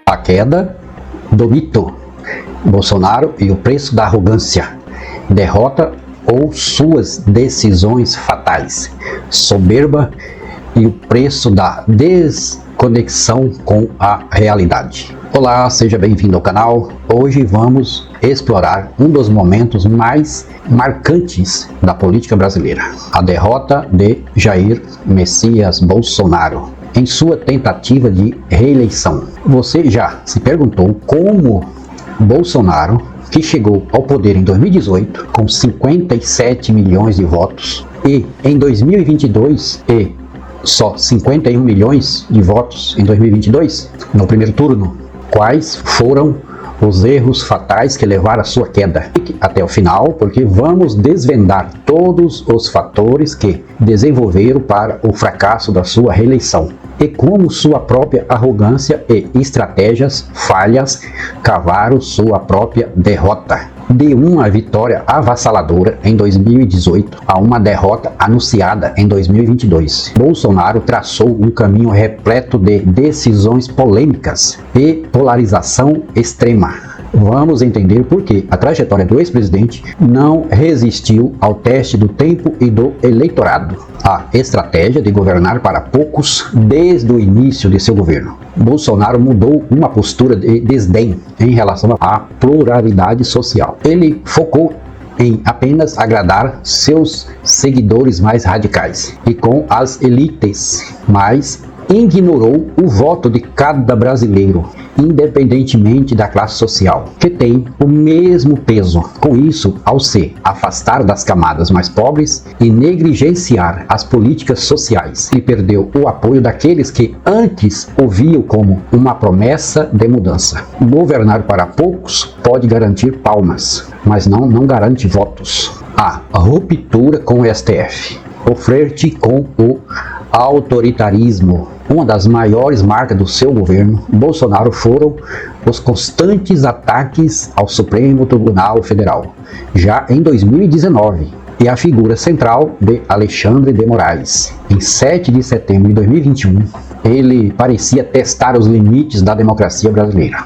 A queda do mito, Bolsonaro e o preço da arrogância, derrota ou suas decisões fatais, soberba e o preço da desconexão com a realidade. Olá, seja bem-vindo ao canal. Hoje vamos explorar um dos momentos mais marcantes da política brasileira, a derrota de Jair Messias Bolsonaro em sua tentativa de reeleição. Você já se perguntou como Bolsonaro, que chegou ao poder em 2018 com 57 milhões de votos e em 2022 só 51 milhões de votos em 2022, no primeiro turno, quais foram os erros fatais que levaram à sua queda? Fique até o final, porque vamos desvendar todos os fatores que desenvolveram para o fracasso da sua reeleição e como sua própria arrogância e estratégias falhas cavaram sua própria derrota. De uma vitória avassaladora em 2018 a uma derrota anunciada em 2022, Bolsonaro traçou um caminho repleto de decisões polêmicas e polarização extrema. Vamos entender por que a trajetória do ex-presidente não resistiu ao teste do tempo e do eleitorado. A estratégia de governar para poucos desde o início de seu governo. Bolsonaro mudou uma postura de desdém em relação à pluralidade social. Ele focou em apenas agradar seus seguidores mais radicais e com as elites, mas ignorou o voto de cada brasileiro, independentemente da classe social, que tem o mesmo peso. Com isso, ao se afastar das camadas mais pobres e negligenciar as políticas sociais, e perdeu o apoio daqueles que antes o viam como uma promessa de mudança. Governar para poucos pode garantir palmas, mas não garante votos. A ruptura com o STF, o flerte com o autoritarismo. Uma das maiores marcas do seu governo, Bolsonaro, foram os constantes ataques ao Supremo Tribunal Federal, já em 2019, e a figura central de Alexandre de Moraes. Em 7 de setembro de 2021, ele parecia testar os limites da democracia brasileira,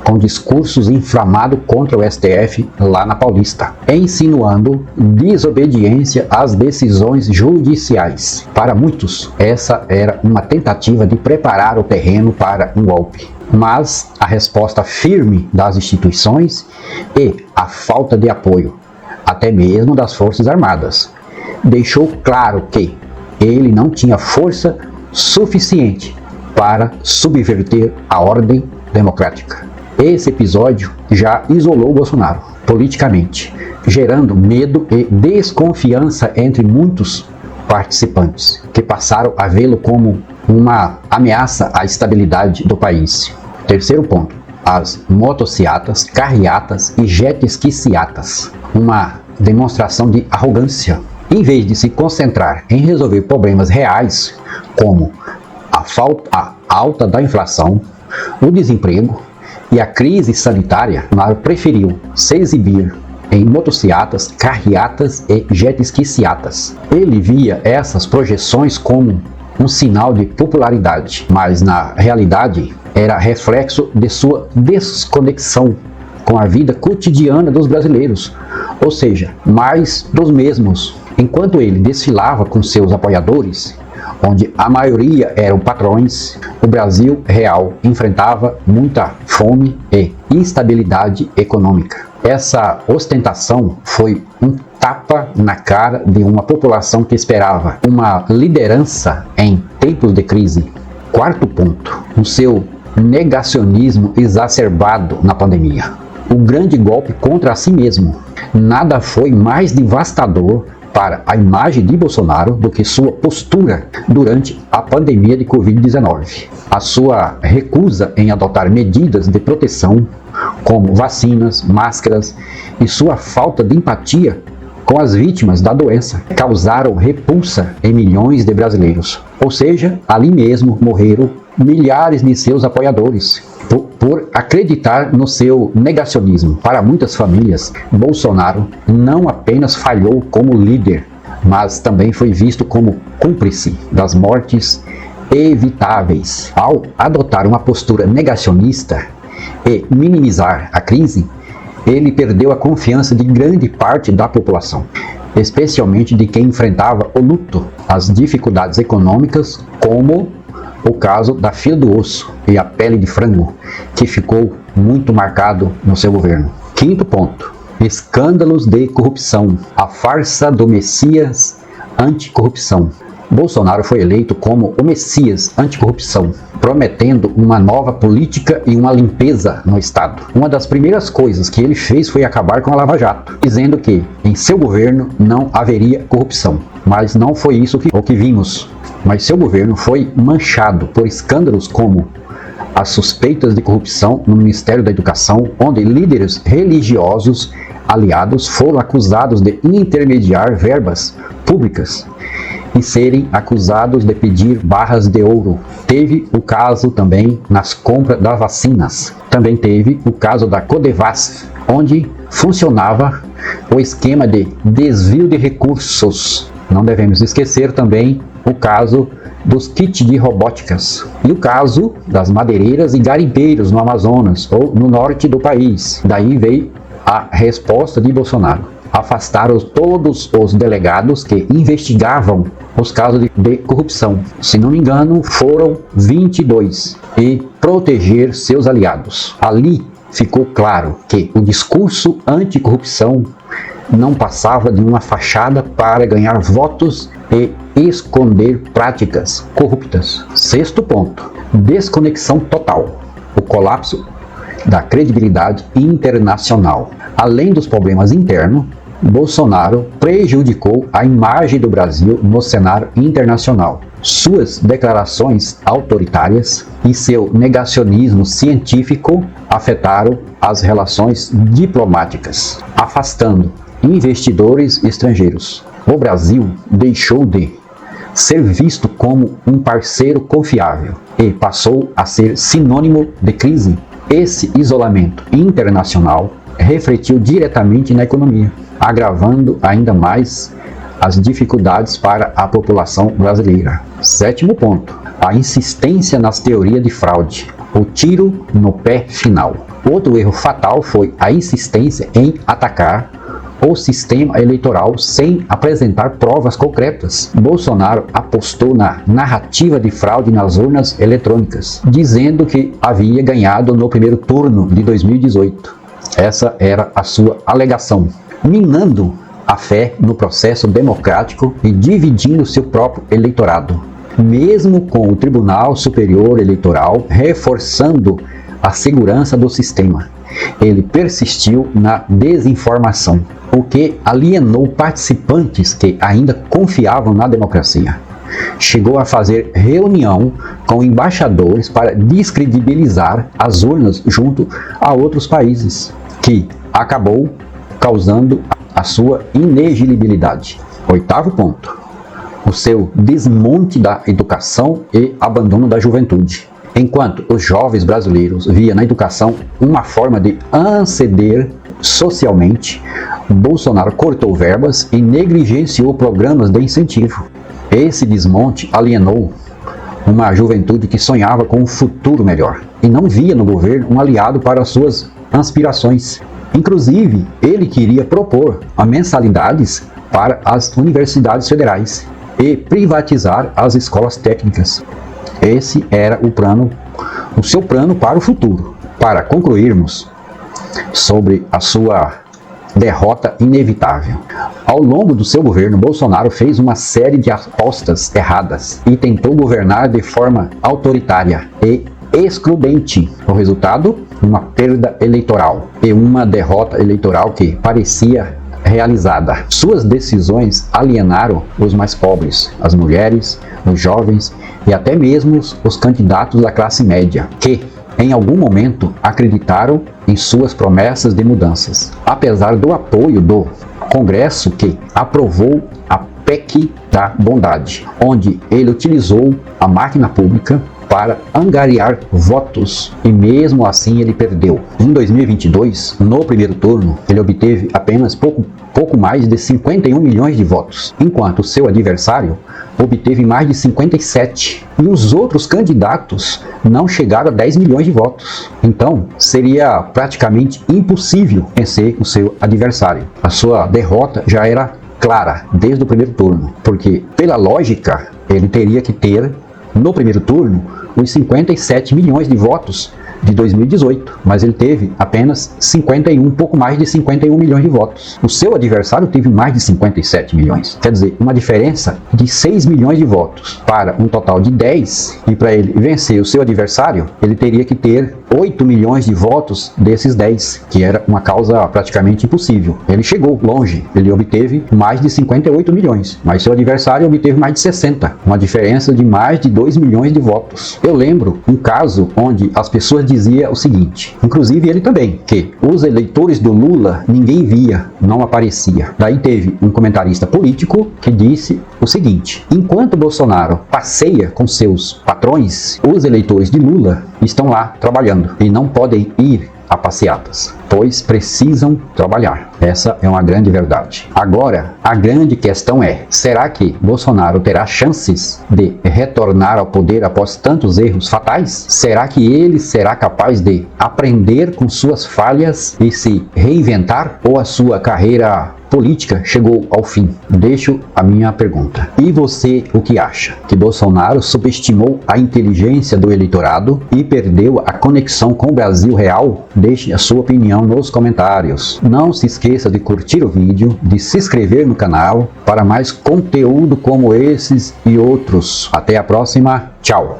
com discursos inflamados contra o STF lá na Paulista, insinuando desobediência às decisões judiciais. Para muitos, essa era uma tentativa de preparar o terreno para um golpe. Mas a resposta firme das instituições e a falta de apoio, até mesmo das Forças Armadas, deixou claro que ele não tinha força suficiente para subverter a ordem democrática. Esse episódio já isolou Bolsonaro politicamente, gerando medo e desconfiança entre muitos participantes, que passaram a vê-lo como uma ameaça à estabilidade do país. Terceiro ponto: as motociatas, carreatas e jet-esquiciatas, uma demonstração de arrogância. Em vez de se concentrar em resolver problemas reais, como a alta da inflação, o desemprego e a crise sanitária, Bolsonaro preferiu se exibir em motociatas, carreatas e jet-esquiciatas. Ele via essas projeções como um sinal de popularidade, mas na realidade era reflexo de sua desconexão com a vida cotidiana dos brasileiros, ou seja, mais dos mesmos. Enquanto ele desfilava com seus apoiadores, onde a maioria eram patrões, o Brasil real enfrentava muita fome e instabilidade econômica. Essa ostentação foi um tapa na cara de uma população que esperava uma liderança em tempos de crise. Quarto ponto: o seu negacionismo exacerbado na pandemia. O grande golpe contra si mesmo. Nada foi mais devastador para a imagem de Bolsonaro do que sua postura durante a pandemia de Covid-19. A sua recusa em adotar medidas de proteção, como vacinas, máscaras, e sua falta de empatia com as vítimas da doença causaram repulsa em milhões de brasileiros. Ou seja, ali mesmo morreram milhares de seus apoiadores por acreditar no seu negacionismo. Para muitas famílias, Bolsonaro não apenas falhou como líder, mas também foi visto como cúmplice das mortes evitáveis. Ao adotar uma postura negacionista e minimizar a crise, ele perdeu a confiança de grande parte da população, especialmente de quem enfrentava o luto, as dificuldades econômicas, como o caso da fila do osso e a pele de frango, que ficou muito marcado no seu governo. Quinto ponto: escândalos de corrupção, a farsa do Messias anticorrupção. Bolsonaro foi eleito como o Messias anticorrupção, prometendo uma nova política e uma limpeza no Estado. Uma das primeiras coisas que ele fez foi acabar com a Lava Jato, dizendo que em seu governo não haveria corrupção. Mas não foi isso o que vimos. Mas seu governo foi manchado por escândalos como as suspeitas de corrupção no Ministério da Educação, onde líderes religiosos aliados foram acusados de intermediar verbas públicas e serem acusados de pedir barras de ouro. Teve o caso também nas compras das vacinas. Também teve o caso da Codevasf, onde funcionava o esquema de desvio de recursos. Não devemos esquecer também o caso dos kits de robóticas e o caso das madeireiras e garimpeiros no Amazonas ou no norte do país. Daí veio a resposta de Bolsonaro: afastaram todos os delegados que investigavam os casos de corrupção. Se não me engano, foram 22. E proteger seus aliados. Ali ficou claro que o discurso anticorrupção não passava de uma fachada para ganhar votos e esconder práticas corruptas. Sexto ponto: desconexão total. O colapso da credibilidade internacional. Além dos problemas internos, Bolsonaro prejudicou a imagem do Brasil no cenário internacional. Suas declarações autoritárias e seu negacionismo científico afetaram as relações diplomáticas, afastando investidores estrangeiros. O Brasil deixou de ser visto como um parceiro confiável e passou a ser sinônimo de crise. Esse isolamento internacional refletiu diretamente na economia, agravando ainda mais as dificuldades para a população brasileira. Sétimo ponto: a insistência nas teorias de fraude, o tiro no pé final. Outro erro fatal foi a insistência em atacar o sistema eleitoral sem apresentar provas concretas. Bolsonaro apostou na narrativa de fraude nas urnas eletrônicas, dizendo que havia ganhado no primeiro turno de 2018. Essa era a sua alegação, minando a fé no processo democrático e dividindo seu próprio eleitorado. Mesmo com o Tribunal Superior Eleitoral reforçando a segurança do sistema, ele persistiu na desinformação, o que alienou participantes que ainda confiavam na democracia. Chegou a fazer reunião com embaixadores para descredibilizar as urnas junto a outros países, que acabou causando a sua inelegibilidade. Oitavo ponto: o seu desmonte da educação e abandono da juventude. Enquanto os jovens brasileiros viam na educação uma forma de ascender socialmente, Bolsonaro cortou verbas e negligenciou programas de incentivo. Esse desmonte alienou uma juventude que sonhava com um futuro melhor e não via no governo um aliado para suas aspirações. Inclusive, ele queria propor mensalidades para as universidades federais e privatizar as escolas técnicas. Esse era o seu plano para o futuro. Para concluirmos sobre a sua derrota inevitável. Ao longo do seu governo, Bolsonaro fez uma série de apostas erradas e tentou governar de forma autoritária e excludente. O resultado? Uma perda eleitoral e uma derrota eleitoral que parecia realizada. Suas decisões alienaram os mais pobres, as mulheres, os jovens e até mesmo os candidatos da classe média, que em algum momento acreditaram em suas promessas de mudanças, apesar do apoio do Congresso, que aprovou a PEC da bondade, onde ele utilizou a máquina pública para angariar votos e mesmo assim ele perdeu. Em 2022, no primeiro turno, ele obteve apenas pouco mais de 51 milhões de votos, enquanto o seu adversário obteve mais de 57. E os outros candidatos não chegaram a 10 milhões de votos. Então, seria praticamente impossível vencer o seu adversário. A sua derrota já era clara desde o primeiro turno, porque, pela lógica, ele teria que ter, no primeiro turno, os 57 milhões de votos de 2018, mas ele teve apenas pouco mais de 51 milhões de votos. O seu adversário teve mais de 57 milhões. Quer dizer, uma diferença de 6 milhões de votos para um total de 10, e para ele vencer o seu adversário, ele teria que ter 8 milhões de votos desses 10, que era uma causa praticamente impossível. Ele chegou longe, ele obteve mais de 58 milhões, mas seu adversário obteve mais de 60, uma diferença de mais de 2 milhões de votos. Eu lembro um caso onde as pessoas dizia o seguinte, inclusive ele também, que os eleitores do Lula ninguém via, não aparecia. Daí teve um comentarista político que disse o seguinte: enquanto Bolsonaro passeia com seus patrões, os eleitores de Lula estão lá trabalhando e não podem ir a passeatas, pois precisam trabalhar. Essa é uma grande verdade. Agora, a grande questão é, será que Bolsonaro terá chances de retornar ao poder após tantos erros fatais? Será que ele será capaz de aprender com suas falhas e se reinventar? Ou a sua carreira política chegou ao fim? Deixo a minha pergunta. E você, o que acha? Que Bolsonaro subestimou a inteligência do eleitorado e perdeu a conexão com o Brasil real? Deixe a sua opinião nos comentários. Não se esqueça de curtir o vídeo, de se inscrever no canal para mais conteúdo como esses e outros. Até a próxima. Tchau!